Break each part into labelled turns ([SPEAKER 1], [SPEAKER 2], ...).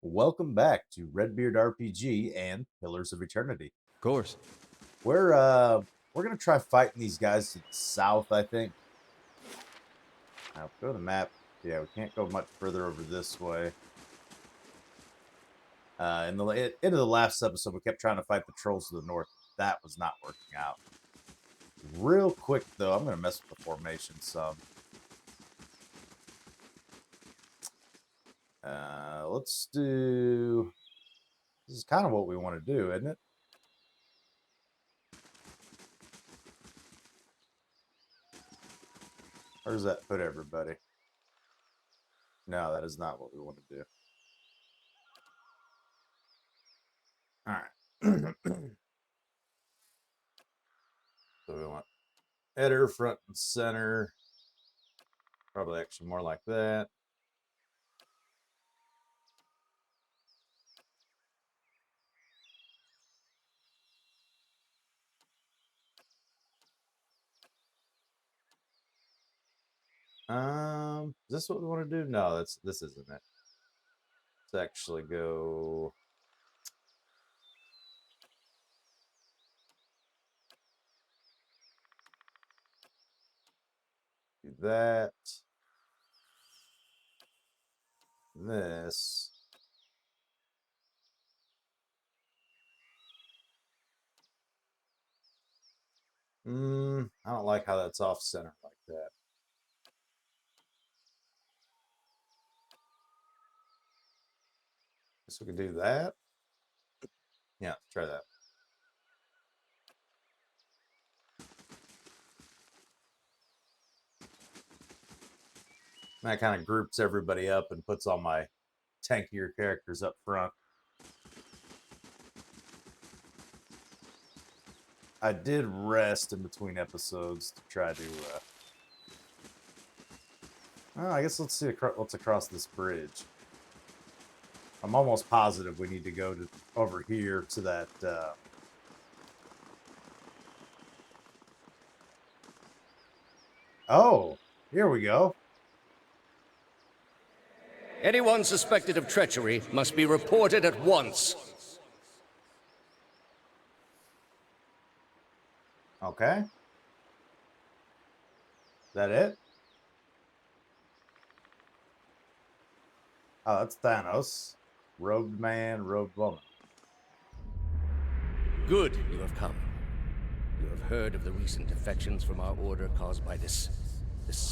[SPEAKER 1] Welcome back to Redbeard RPG and Pillars of Eternity.
[SPEAKER 2] Of course.
[SPEAKER 1] We're gonna try fighting these guys to the south, I think. Now go to the map. Yeah, we can't go much further over this way. In the end of the last episode, we kept trying to fight the trolls to the north. That was not working out. Real quick though, I'm gonna mess with the formation some. Let's do. This is kind of what we want to do, isn't it? Where does that put everybody? No, that is not what we want to do. All right. So we want header, front and center. Probably actually more like that. Is this what we want to do? No, this isn't it. Let's actually go. Do that. This. I don't like how that's off center like that. Guess we could do that. Yeah, try that. That kind of groups everybody up and puts all my tankier characters up front. I did rest in between episodes to try to. I guess let's see what's across this bridge. I'm almost positive we need to go to over here to that. Oh, here we go.
[SPEAKER 3] Anyone suspected of treachery must be reported at once.
[SPEAKER 1] Okay. Is that it? Oh, that's Thanos. Robed man, robed woman.
[SPEAKER 3] Good, you have come. You have heard of the recent defections from our order caused by this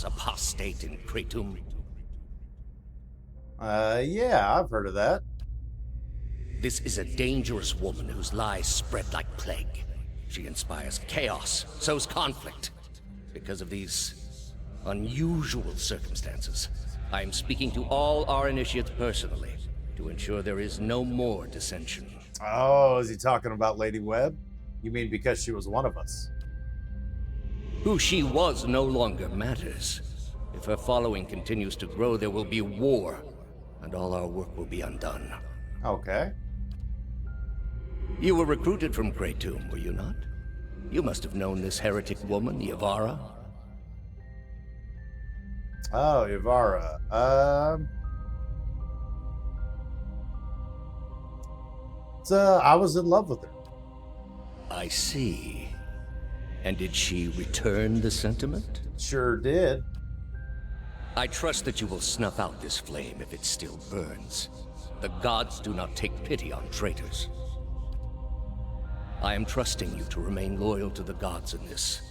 [SPEAKER 3] apostate in Kratom?
[SPEAKER 1] Yeah, I've heard of that.
[SPEAKER 3] This is a dangerous woman whose lies spread like plague. She inspires chaos, sows conflict. Because of these unusual circumstances, I am speaking to all our initiates personally to ensure there is no more dissension.
[SPEAKER 1] Oh, is he talking about Lady Webb? You mean because she was one of us?
[SPEAKER 3] Who she was no longer matters. If her following continues to grow, there will be war, and all our work will be undone.
[SPEAKER 1] Okay.
[SPEAKER 3] You were recruited from Kratom, were you not? You must have known this heretic woman, Yavara.
[SPEAKER 1] Oh, Yavara. I was in love with her.
[SPEAKER 3] I see. And did she return the sentiment?
[SPEAKER 1] Sure did.
[SPEAKER 3] I trust that you will snuff out this flame if it still burns. The gods do not take pity on traitors. I am trusting you to remain loyal to the gods in this.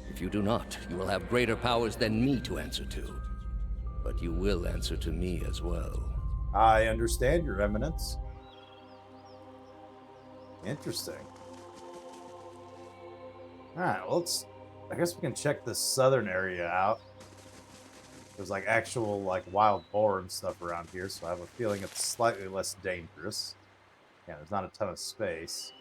[SPEAKER 3] If you do not, you will have greater powers than me to answer to. But you will answer to me as well.
[SPEAKER 1] I understand, Your Eminence. Interesting. Alright, well, I guess we can check this southern area out. There's like actual like wild boar and stuff around here, so I have a feeling it's slightly less dangerous. Yeah, there's not a ton of space.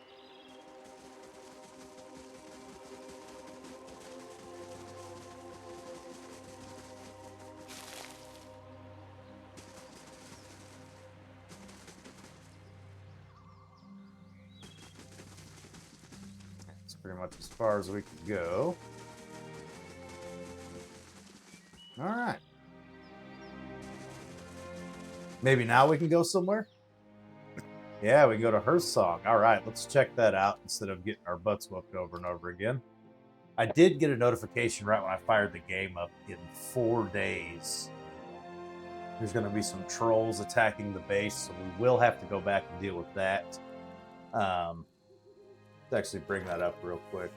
[SPEAKER 1] That's pretty much as far as we can go. All right. Maybe now we can go somewhere? Yeah, we can go to Hearthsong. All right, let's check that out instead of getting our butts whooped over and over again. I did get a notification right when I fired the game up. In 4 days, there's going to be some trolls attacking the base, so we will have to go back and deal with that. Let's actually bring that up real quick.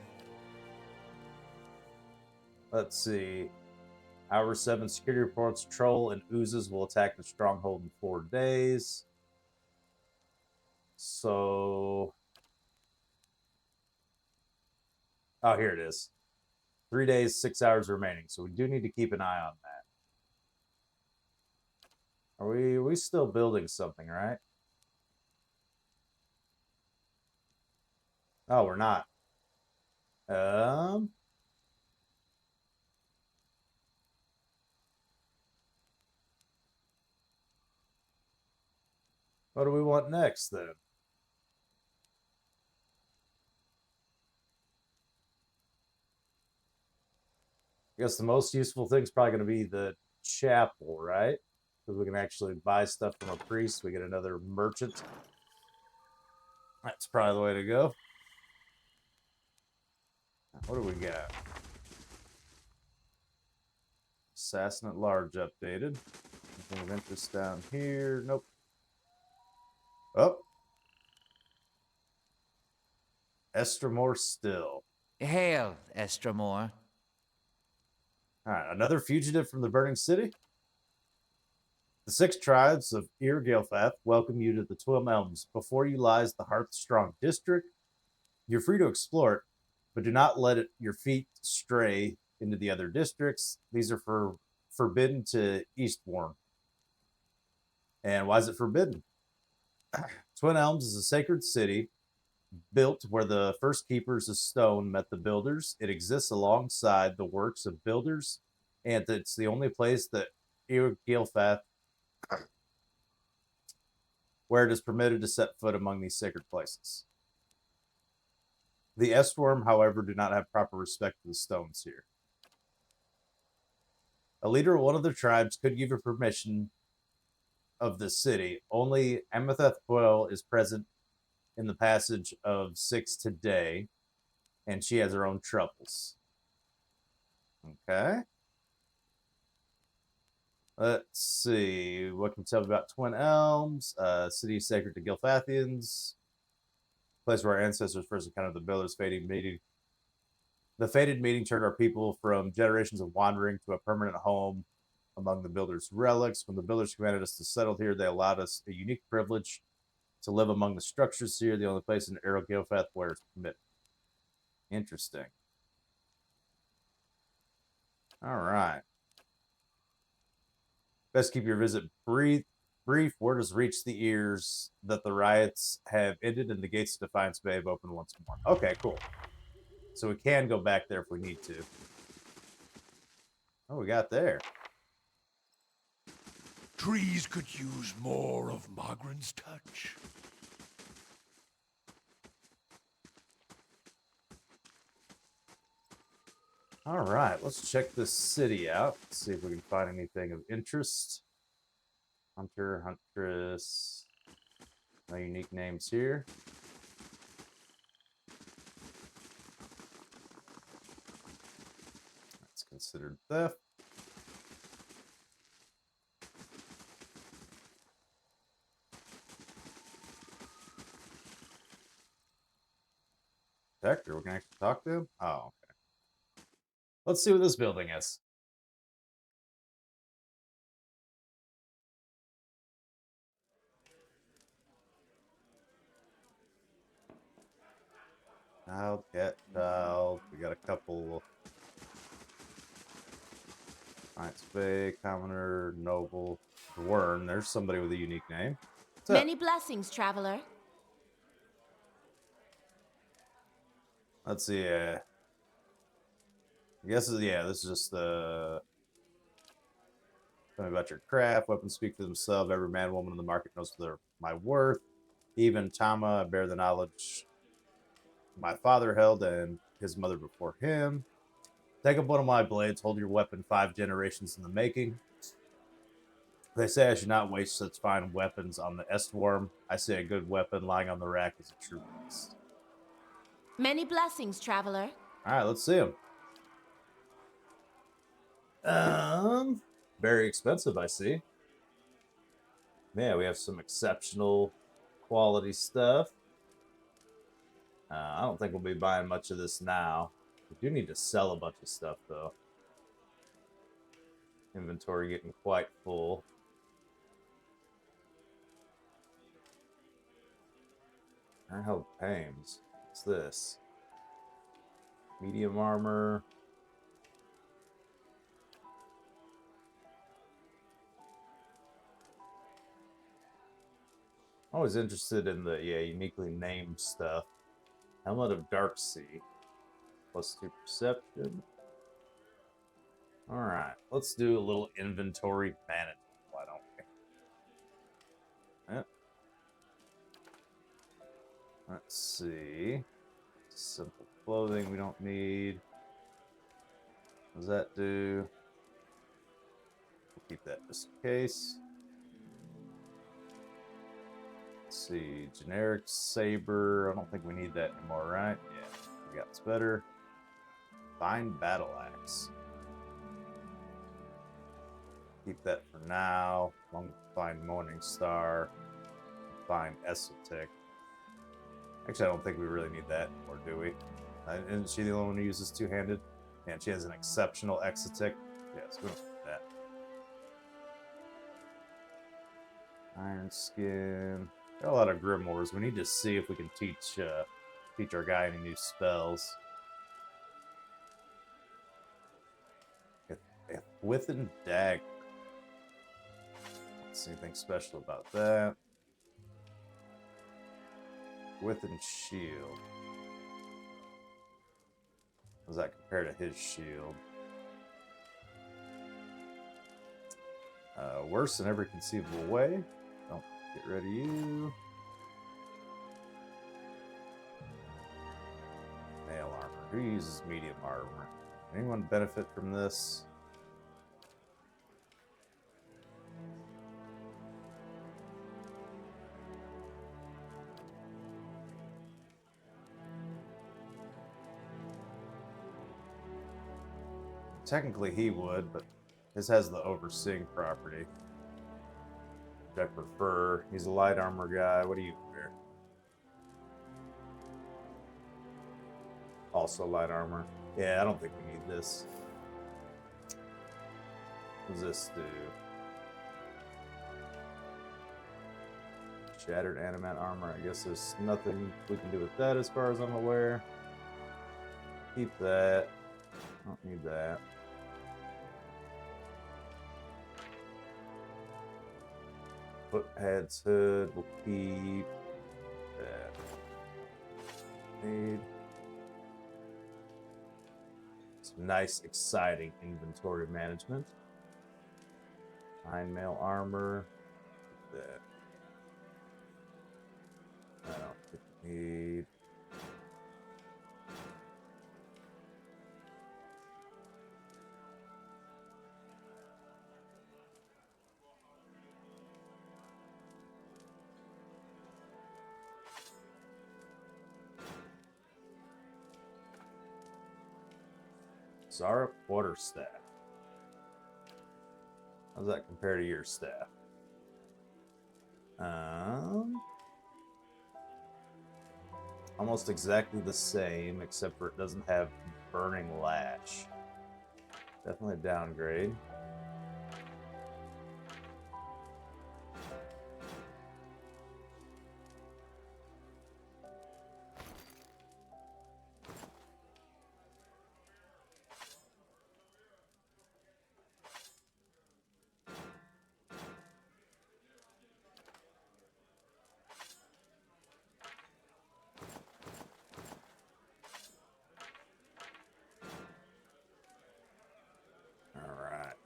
[SPEAKER 1] Let's see. Hour 7 security reports troll and oozes will attack the stronghold in 4 days. So. Oh, here it is. 3 days, 6 hours remaining. So we do need to keep an eye on that. Are we still building something, right? Oh, we're not. Um. What do we want next then? I guess the most useful thing is probably going to be the chapel, right? Because we can actually buy stuff from a priest. We get another merchant. That's probably the way to go. What do we got? Assassin at large updated. Anything of interest down here? Nope. Oh. Estramore still.
[SPEAKER 2] Hail, Estramore.
[SPEAKER 1] All right, another fugitive from the burning city. The 6 tribes of Ir-Gilfath welcome you to the Twin Elms. Before you lies the Hearthsong district. You're free to explore it, but do not let your feet stray into the other districts. These are forbidden to Eastbourne. And why is it forbidden? Twin Elms is a sacred city built where the first keepers of stone met the builders. It exists alongside the works of builders, and it's the only place that Ir-Gilfath where it is permitted to set foot among these sacred places. The Estworm, however, do not have proper respect for the stones here. A leader of one of the tribes could give you permission of the city. Only Ametheth Boyle is present in the passage of 6 today, and she has her own troubles. Okay. Let's see. What can you tell me about Twin Elms? City sacred to Gilfathians. Place where our ancestors first encountered the builders' fated meeting. The fated meeting turned our people from generations of wandering to a permanent home among the builders' relics. When the builders commanded us to settle here, they allowed us a unique privilege to live among the structures here, the only place in Ir-Gilfath where it's permitted. Interesting. All right. Best keep your visit brief. Word has reached the ears that the riots have ended and the gates of Defiance Bay have opened once more. Okay, cool. So we can go back there if we need to. Oh, we got there.
[SPEAKER 4] Trees could use more of Margaret's touch.
[SPEAKER 1] All right, let's check this city out. See if we can find anything of interest. Hunter, Huntress. No unique names here. That's considered theft. Detector, we can actually talk to him? Oh, okay. Let's see what this building is. Child, cat, child. We got a couple. Knights Bay, Commoner, Noble, Dwern. There's somebody with a unique name. What's up?
[SPEAKER 5] Many blessings, traveler.
[SPEAKER 1] Let's see. I guess, yeah, this is just the. Tell me about your craft. Weapons speak for themselves. Every man, woman in the market knows my worth. Even Tama, I bear the knowledge my father held and his mother before him. Take up one of my blades. Hold your weapon 5 generations in the making. They say I should not waste such fine weapons on the Estworm. I say a good weapon lying on the rack is a true beast.
[SPEAKER 5] Many blessings, traveler.
[SPEAKER 1] All right, let's see him. Very expensive, I see. Man, we have some exceptional quality stuff. I don't think we'll be buying much of this now. We do need to sell a bunch of stuff, though. Inventory getting quite full. Iron Held Pames. What's this? Medium armor. I'm always interested in the uniquely named stuff. Helmet of Dark Sea. +2 perception. Alright, let's do a little inventory management. Why don't we? Yep. Let's see. Simple clothing we don't need. What does that do? We'll keep that just in case. Let's see. Generic saber. I don't think we need that anymore, right? Yeah, we got this better. Fine battle axe. Keep that for now. Along with fine Morning Star. Fine Esotic. Actually, I don't think we really need that anymore, do we? Isn't she the only one who uses two-handed? And she has an exceptional Exotic. Yes, we don't need that. Iron Skin. Got a lot of grimoires. We need to see if we can teach our guy any new spells. With and dagger. Let's see anything special about that. With and shield. How does that compare to his shield? Worse in every conceivable way. Don't get rid of you. Mail armor. Who uses medium armor? Anyone benefit from this? Technically he would, but his has the overseeing property, which I prefer. He's a light armor guy. What do you wear? Also light armor. Yeah, I don't think we need this. What does this do? Shattered animate armor. I guess there's nothing we can do with that as far as I'm aware. Keep that. Don't need that. Footpad's hood, we'll keep that. Need some nice, exciting inventory management. Fine mail armor. That. I don't think we need. Zara Quarterstaff. How does that compare to your staff? Almost exactly the same, except for it doesn't have Burning Lash. Definitely a downgrade.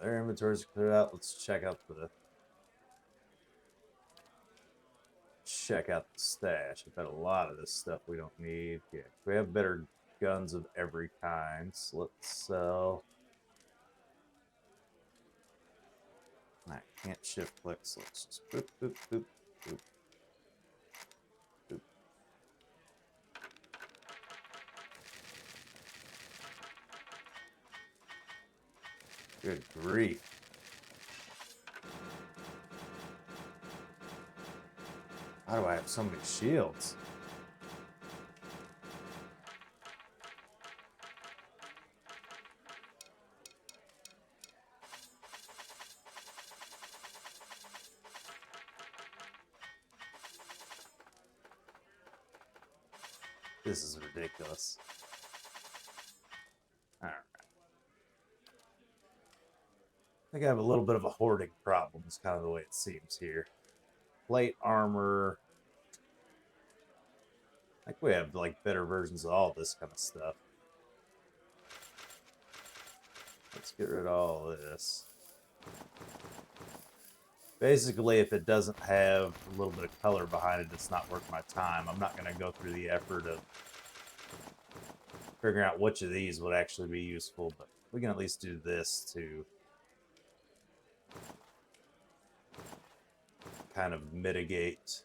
[SPEAKER 1] Their inventories cleared out. Let's check out the stash. I've got a lot of this stuff we don't need. Yeah, we have better guns of every kind. So let's sell. All right, Can't shift click, so let's just boop, boop, boop, boop, boop. Good grief. How do I have so many shields? This is ridiculous. Alright. I think I have a little bit of a hoarding problem, is kind of the way it seems here. Plate armor. I think we have like better versions of all this kind of stuff. Let's get rid of all of this. Basically, if it doesn't have a little bit of color behind it, it's not worth my time. I'm not going to go through the effort of figuring out which of these would actually be useful, but we can at least do this to kind of mitigate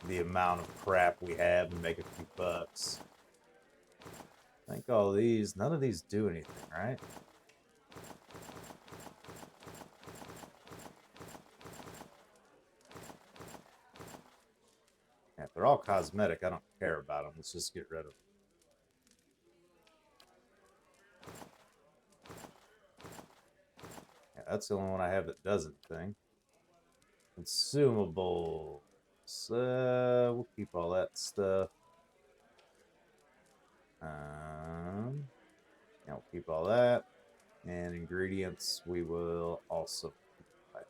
[SPEAKER 1] the amount of crap we have and make a few bucks. I think all these, none of these do anything, right? Yeah, if they're all cosmetic, I don't care about them. Let's just get rid of them. Yeah, that's the only one I have that does anything. Consumables. We'll keep all that stuff. Yeah, we'll keep all that. And ingredients, we will also keep that.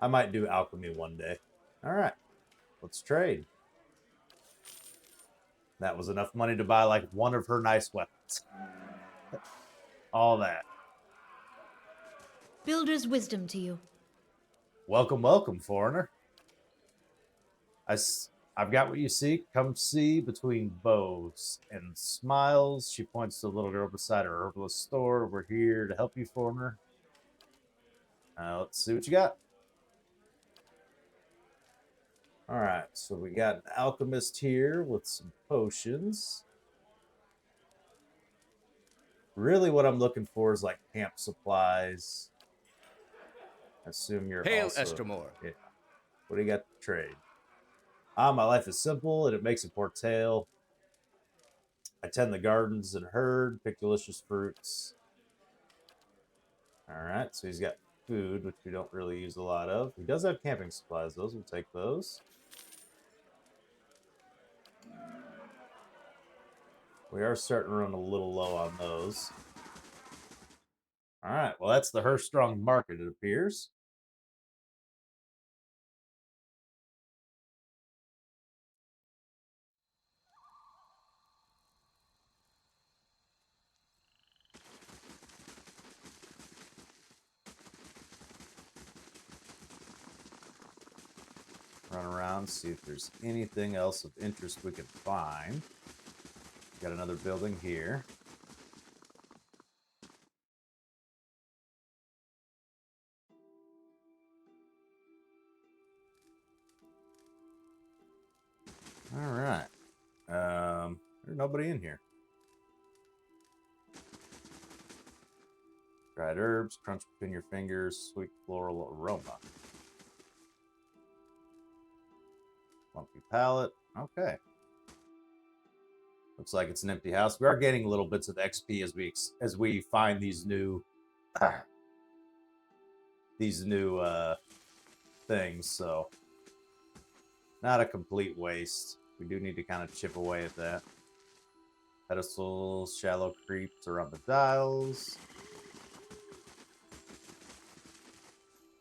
[SPEAKER 1] I might do alchemy one day. All right, let's trade. That was enough money to buy like one of her nice weapons. All that.
[SPEAKER 6] Builder's wisdom to you.
[SPEAKER 1] Welcome, welcome, foreigner. I've got what you seek. Come see between bows and smiles. She points to the little girl beside her herbalist store. We're here to help you, foreigner. Let's see what you got. All right, so we got an alchemist here with some potions. Really what I'm looking for is like camp supplies. I assume you're
[SPEAKER 3] Hail,
[SPEAKER 1] also...
[SPEAKER 3] Estromor.
[SPEAKER 1] Yeah. What do you got to trade? My life is simple, and it makes a poor tale. I tend the gardens and herd, pick delicious fruits. All right, so he's got food, which we don't really use a lot of. He does have camping supplies. Those, we'll take those. We are starting to run a little low on those. All right, well, that's the Hearthsong market, it appears. Run around, see if there's anything else of interest we can find. Got another building here. All right. There's nobody in here. Dried herbs, crunch between your fingers, sweet floral aroma. Lumpy palette. Okay. Looks like it's an empty house. We are gaining little bits of XP as we find these new things. So not a complete waste. We do need to kind of chip away at that. Pedestals, shallow creeps around the dials.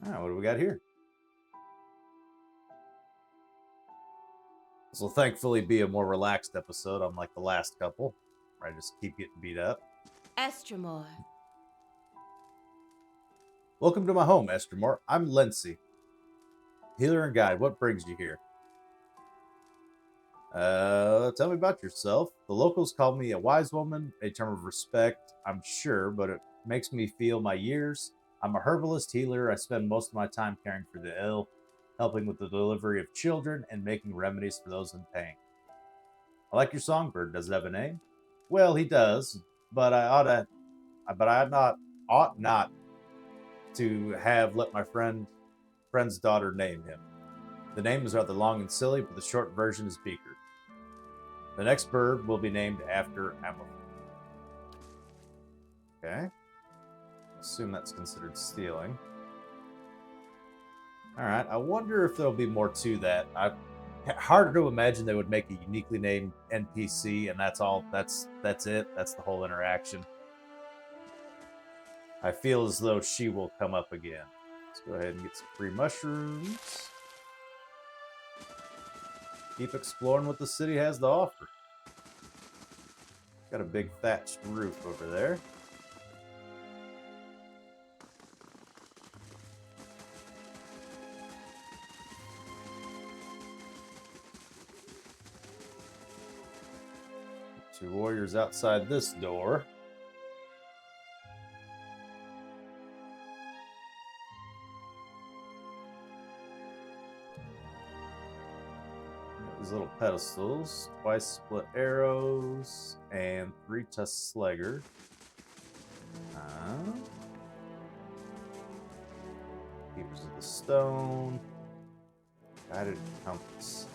[SPEAKER 1] All right, what do we got here? This will thankfully be a more relaxed episode, unlike the last couple, where I just keep getting beat up.
[SPEAKER 5] Estromor.
[SPEAKER 1] Welcome to my home, Estromor. I'm Lency. Healer and guide, what brings you here? Tell me about yourself. The locals call me a wise woman, a term of respect, I'm sure, but it makes me feel my years. I'm a herbalist healer. I spend most of my time caring for the ill, helping with the delivery of children, and making remedies for those in pain. I like your songbird. Does it have a name? Well, he does, but I ought not to have let my friend's daughter name him. The name is rather long and silly, but the short version is Beaker. The next bird will be named after Emma. Okay. Assume that's considered stealing. Alright, I wonder if there'll be more to that. Harder to imagine they would make a uniquely named NPC and that's all. That's it. That's the whole interaction. I feel as though she will come up again. Let's go ahead and get some free mushrooms. Keep exploring what the city has to offer. Got a big thatched roof over there. Two warriors outside this door. These little pedestals, twice split arrows, and 3 tusk slugger. Keepers of the stone. Guided compass.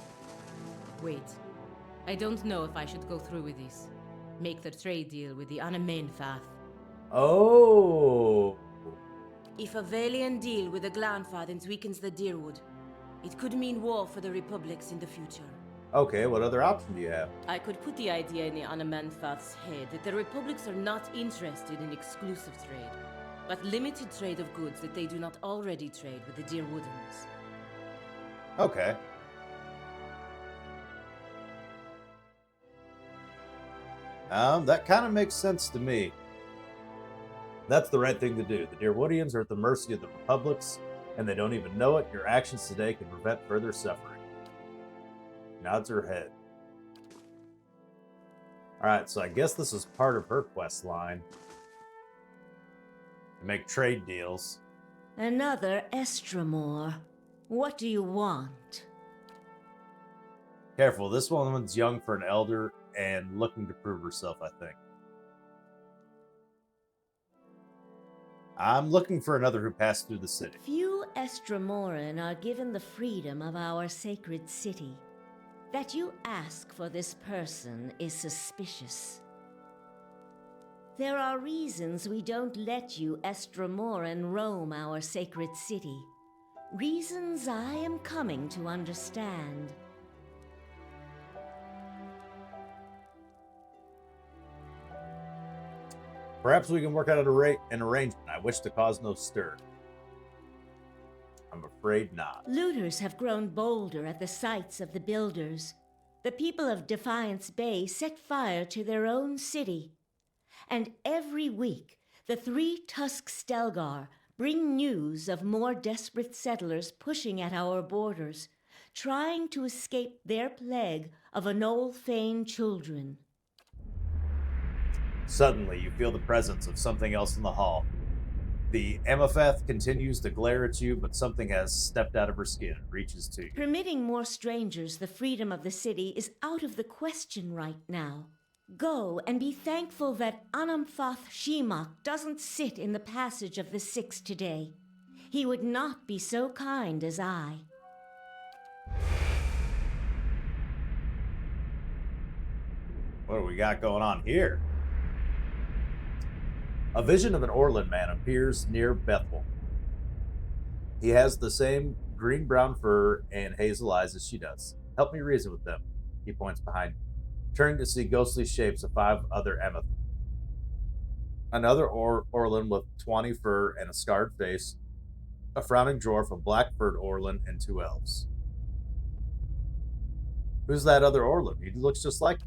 [SPEAKER 6] Wait. I don't know if I should go through with this. Make the trade deal with the Anamenfath.
[SPEAKER 1] Oh!
[SPEAKER 6] If a Valiant deal with the Glanfathens weakens the Deerwood, it could mean war for the Republics in the future.
[SPEAKER 1] Okay, what other option do you have?
[SPEAKER 6] I could put the idea in the Anamenfath's head that the Republics are not interested in exclusive trade, but limited trade of goods that they do not already trade with the Deerwoodens.
[SPEAKER 1] Okay. That kind of makes sense to me. That's the right thing to do. The Deerwoodians are at the mercy of the Republics, and they don't even know it. Your actions today can prevent further suffering. Nods her head. Alright, so I guess this is part of her quest line. To make trade deals.
[SPEAKER 7] Another Estromore. What do you want?
[SPEAKER 1] Careful, this woman's young for an elder and looking to prove herself, I think. I'm looking for another who passed through the city.
[SPEAKER 7] Few Estromoran are given the freedom of our sacred city. That you ask for this person is suspicious. There are reasons we don't let you Estromoran roam our sacred city. Reasons I am coming to understand.
[SPEAKER 1] Perhaps we can work out an arrangement. I wish to cause no stir. I'm afraid not.
[SPEAKER 7] Looters have grown bolder at the sights of the builders. The people of Defiance Bay set fire to their own city. And every week, the 3 Tusk Stelgar bring news of more desperate settlers pushing at our borders, trying to escape their plague of Anolfane children.
[SPEAKER 1] Suddenly, you feel the presence of something else in the hall. The Amapheth continues to glare at you, but something has stepped out of her skin and reaches to you.
[SPEAKER 7] Permitting more strangers the freedom of the city is out of the question right now. Go and be thankful that Anamfath Shimak doesn't sit in the passage of the Six today. He would not be so kind as I.
[SPEAKER 1] What do we got going on here? A vision of an Orland man appears near Bethel. He has the same green-brown fur and hazel eyes as she does. Help me reason with them. He points behind you, turning to see ghostly shapes of 5 other Emeth. Another Orland with tawny fur and a scarred face, a frowning dwarf, a black-furred Orland, and 2 elves. Who's that other Orland? He looks just like you.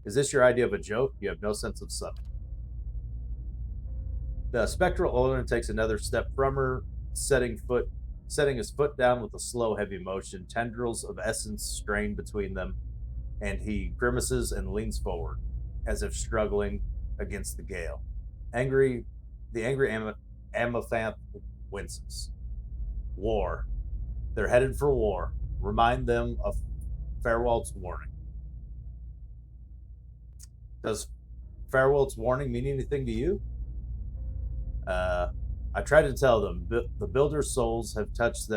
[SPEAKER 1] Is this your idea of a joke? You have no sense of subtlety. The spectral Orland takes another step from her, setting foot setting his foot down with a slow, heavy motion. Tendrils of essence strain between them, and he grimaces and leans forward, as if struggling against the gale. The angry Amathant winces. War. They're headed for war. Remind them of Farewell's warning. Does Farewell's warning mean anything to you? I tried to tell them. The builder's souls have touched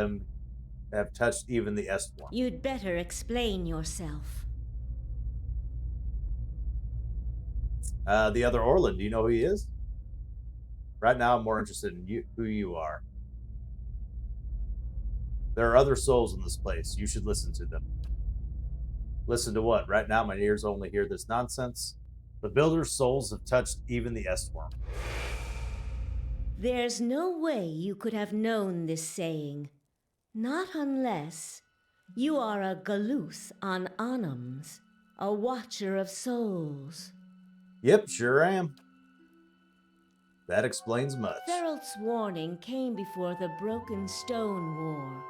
[SPEAKER 1] even the Estborn.
[SPEAKER 7] You'd better explain yourself.
[SPEAKER 1] The other Orland, do you know who he is? Right now, I'm more interested in who you are. There are other souls in this place. You should listen to them. Listen to what? Right now, my ears only hear this nonsense. The builder's souls have touched even the Estworm.
[SPEAKER 7] There's no way you could have known this saying. Not unless you are a Galuth on Anums, a watcher of souls.
[SPEAKER 1] Yep, sure am. That explains much.
[SPEAKER 7] Feralt's warning came before the Broken Stone War.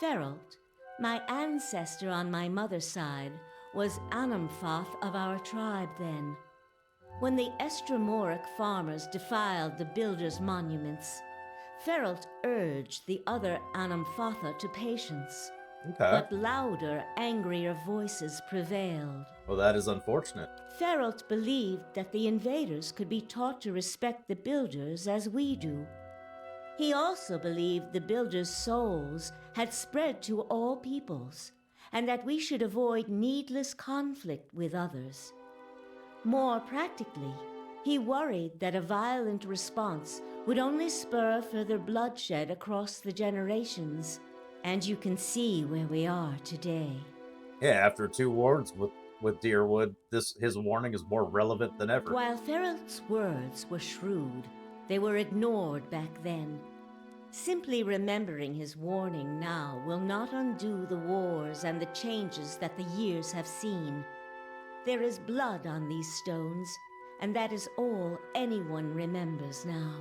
[SPEAKER 7] Feralt, my ancestor on my mother's side, was Anumfoth of our tribe then. When the Estromoric farmers defiled the builders' monuments, Feralt urged the other Anumfotha to patience.
[SPEAKER 1] Okay.
[SPEAKER 7] But louder, angrier voices prevailed.
[SPEAKER 1] Well, that is unfortunate.
[SPEAKER 7] Feralt believed that the invaders could be taught to respect the builders as we do. He also believed the builders' souls had spread to all peoples, and that we should avoid needless conflict with others. More practically, he worried that a violent response would only spur further bloodshed across the generations. And you can see where we are today.
[SPEAKER 1] Yeah, after 2 wars with Deerwood, his warning is more relevant than ever.
[SPEAKER 7] While Feralt's words were shrewd, they were ignored back then. Simply remembering his warning now will not undo the wars and the changes that the years have seen. There is blood on these stones, and that is all anyone remembers now.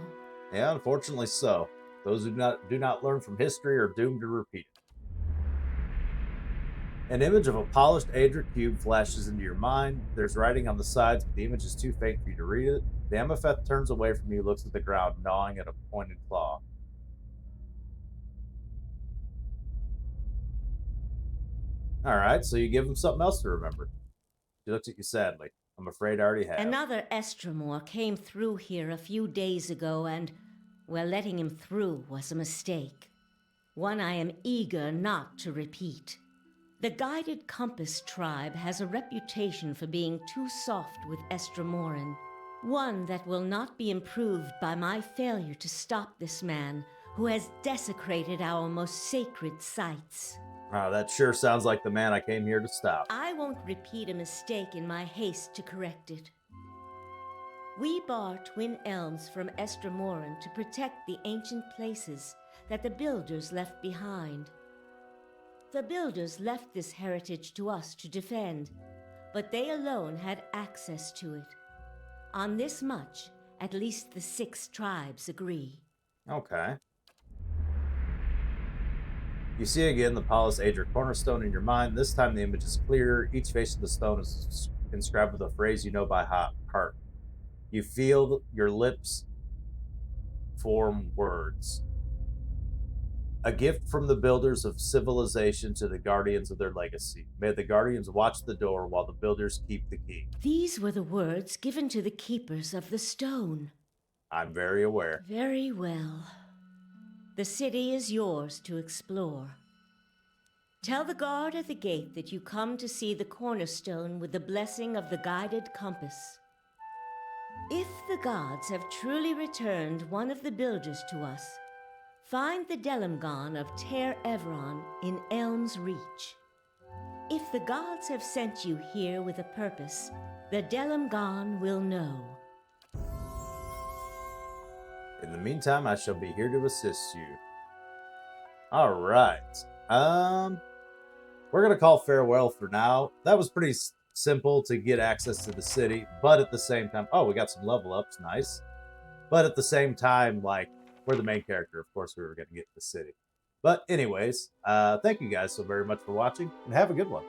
[SPEAKER 1] Yeah, unfortunately so. Those who do not learn from history are doomed to repeat it. An image of a polished Adric cube flashes into your mind. There's writing on the sides, but the image is too faint for you to read it. The Amatheth turns away from you, looks at the ground, gnawing at a pointed claw. Alright, so you give him something else to remember. He looks at you sadly. I'm afraid I already have.
[SPEAKER 7] Another Estromor came through here a few days ago, and, well, letting him through was a mistake. One I am eager not to repeat. The Guided Compass tribe has a reputation for being too soft with Estromoran. One that will not be improved by my failure to stop this man who has desecrated our most sacred sites.
[SPEAKER 1] Oh, that sure sounds like the man I came here to stop.
[SPEAKER 7] I won't repeat a mistake in my haste to correct it. We bar Twin Elms from Estromoran to protect the ancient places that the builders left behind. The builders left this heritage to us to defend, but they alone had access to it. On this much, at least the 6 tribes agree.
[SPEAKER 1] Okay. You see again the polished Adric cornerstone in your mind. This time the image is clearer. Each face of the stone is inscribed with a phrase you know by heart. You feel your lips form words. A gift from the builders of civilization to the guardians of their legacy. May the guardians watch the door while the builders keep the key.
[SPEAKER 7] These were the words given to the keepers of the stone.
[SPEAKER 1] I'm very aware.
[SPEAKER 7] Very well. The city is yours to explore. Tell the guard at the gate that you come to see the cornerstone with the blessing of the Guided Compass. If the gods have truly returned one of the builders to us, find the Delimgon of Ter Evron in Elm's Reach. If the gods have sent you here with a purpose, the Delimgon will know.
[SPEAKER 1] In the meantime, I shall be here to assist you. All right. We're going to call farewell for now. That was pretty simple to get access to the city, but at the same time, oh, we got some level ups, nice. But at the same time, like, we're the main character. Of course, we were going to get to the city. But anyways, thank you guys so very much for watching, and have a good one.